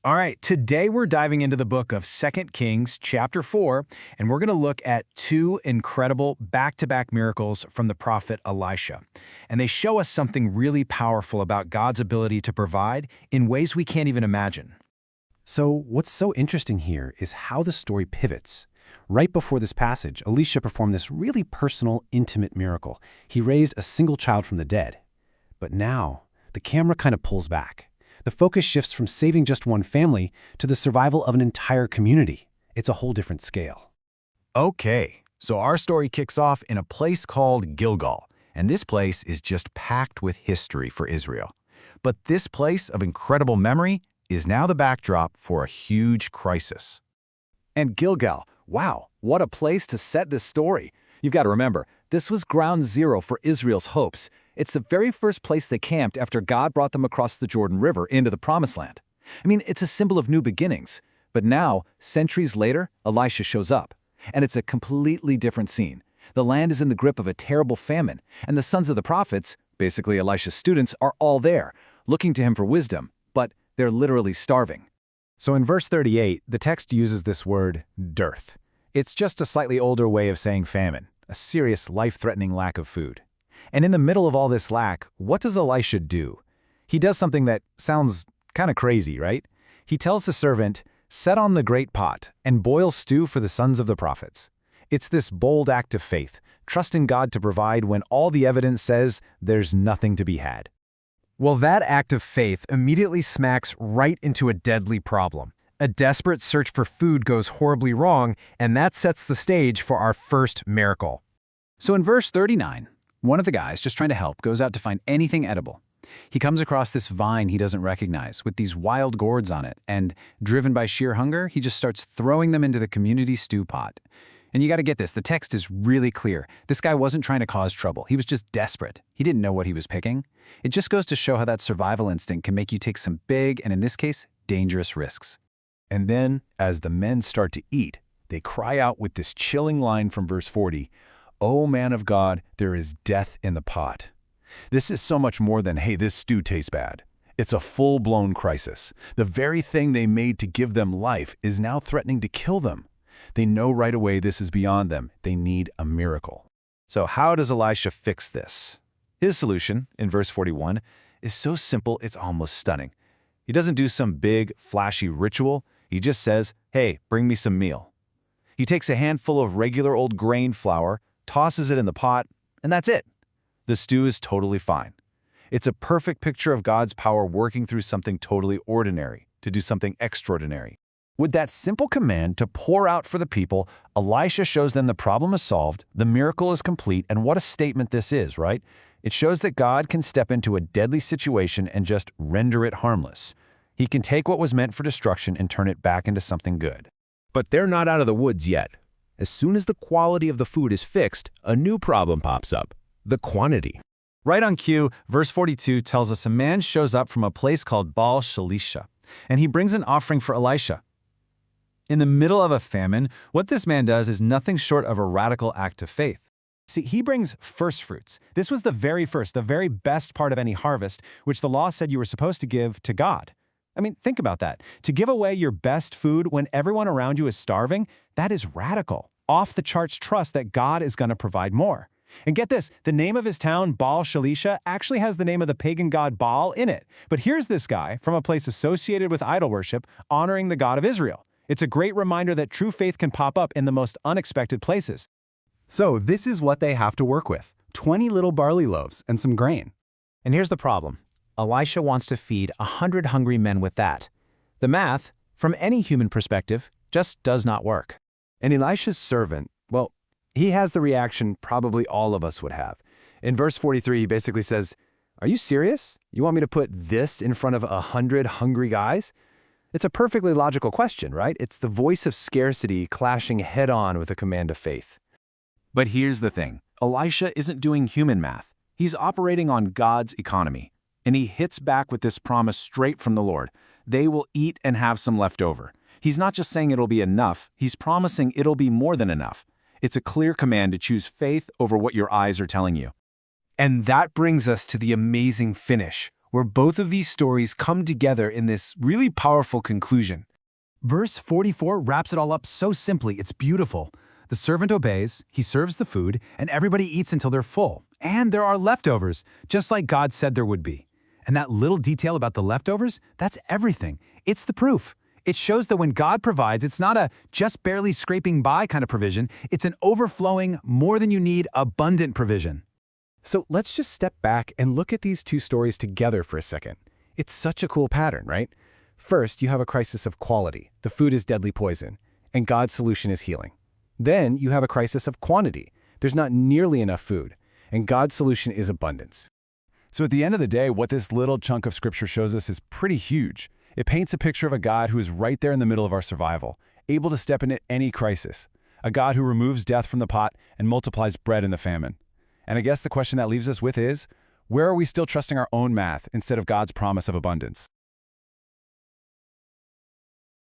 All right, today we're diving into the book of 2 Kings, chapter 4, and we're going to look at two incredible back-to-back miracles from the prophet Elisha. And they show us something really powerful about God's ability to provide in ways we can't even imagine. So what's so interesting here is how the story pivots. Right before this passage, Elisha performed this really personal, intimate miracle. He raised a single child from the dead. But now, the camera kind of pulls back. The focus shifts from saving just one family to the survival of an entire community. It's a whole different scale. Okay, so our story kicks off in a place called Gilgal, and this place is just packed with history for Israel. But this place of incredible memory is now the backdrop for a huge crisis. And Gilgal, wow, what a place to set this story. You've got to remember, this was ground zero for Israel's hopes. It's the very first place they camped after God brought them across the Jordan River into the Promised Land. I mean, it's a symbol of new beginnings. But now, centuries later, Elisha shows up. And it's a completely different scene. The land is in the grip of a terrible famine, and the sons of the prophets, basically Elisha's students, are all there, looking to him for wisdom, but they're literally starving. So in verse 38, the text uses this word, dearth. It's just a slightly older way of saying famine, a serious life-threatening lack of food. And in the middle of all this lack, what does Elisha do? He does something that sounds kind of crazy, right? He tells the servant, set on the great pot and boil stew for the sons of the prophets. It's this bold act of faith, trusting God to provide when all the evidence says there's nothing to be had. Well, that act of faith immediately smacks right into a deadly problem. A desperate search for food goes horribly wrong, and that sets the stage for our first miracle. So in verse 39, one of the guys, just trying to help, goes out to find anything edible. He comes across this vine he doesn't recognize with these wild gourds on it, and driven by sheer hunger, he just starts throwing them into the community stew pot. And you got to get this, the text is really clear. This guy wasn't trying to cause trouble. He was just desperate. He didn't know what he was picking. It just goes to show how that survival instinct can make you take some big, and in this case, dangerous risks. And then, as the men start to eat, they cry out with this chilling line from verse 40, "O man of God, there is death in the pot." This is so much more than, hey, this stew tastes bad. It's a full-blown crisis. The very thing they made to give them life is now threatening to kill them. They know right away this is beyond them. They need a miracle. So how does Elisha fix this? His solution, in verse 41, is so simple it's almost stunning. He doesn't do some big, flashy ritual. He just says, hey, bring me some meal. He takes a handful of regular old grain flour, tosses it in the pot, and that's it. The stew is totally fine. It's a perfect picture of God's power working through something totally ordinary to do something extraordinary. With that simple command to pour out for the people, Elisha shows them the problem is solved, the miracle is complete, and what a statement this is, right? It shows that God can step into a deadly situation and just render it harmless. He can take what was meant for destruction and turn it back into something good. But they're not out of the woods yet. As soon as the quality of the food is fixed, a new problem pops up: the quantity. Right on cue, verse 42 tells us a man shows up from a place called Baal-Shalisha, and he brings an offering for Elisha. In the middle of a famine, what this man does is nothing short of a radical act of faith. See, he brings first fruits. This was the very first, the very best part of any harvest, which the law said you were supposed to give to God. I mean, think about that. To give away your best food when everyone around you is starving, that is radical. Off-the-charts trust that God is going to provide more. And get this, the name of his town, Baal-Shalisha, actually has the name of the pagan god Baal in it. But here's this guy from a place associated with idol worship, honoring the God of Israel. It's a great reminder that true faith can pop up in the most unexpected places. So this is what they have to work with: 20 little barley loaves and some grain. And here's the problem. Elisha wants to feed 100 hungry men with that. The math, from any human perspective, just does not work. And Elisha's servant, well, he has the reaction probably all of us would have. In verse 43, he basically says, "Are you serious? You want me to put this in front of 100 hungry guys?" It's a perfectly logical question, right? It's the voice of scarcity clashing head-on with the command of faith. But here's the thing. Elisha isn't doing human math. He's operating on God's economy. And he hits back with this promise straight from the Lord. They will eat and have some left over. He's not just saying it'll be enough. He's promising it'll be more than enough. It's a clear command to choose faith over what your eyes are telling you. And that brings us to the amazing finish, where both of these stories come together in this really powerful conclusion. Verse 44 wraps it all up so simply, it's beautiful. The servant obeys, he serves the food, and everybody eats until they're full. And there are leftovers, just like God said there would be. And that little detail about the leftovers, that's everything. It's the proof. It shows that when God provides, it's not a just barely scraping by kind of provision. It's an overflowing, more than you need, abundant provision. So let's just step back and look at these two stories together for a second. It's such a cool pattern, right? First, you have a crisis of quality. The food is deadly poison, and God's solution is healing. Then you have a crisis of quantity. There's not nearly enough food, and God's solution is abundance. So at the end of the day, what this little chunk of scripture shows us is pretty huge. It paints a picture of a God who is right there in the middle of our survival, able to step in at any crisis. A God who removes death from the pot and multiplies bread in the famine. And I guess the question that leaves us with is, where are we still trusting our own math instead of God's promise of abundance?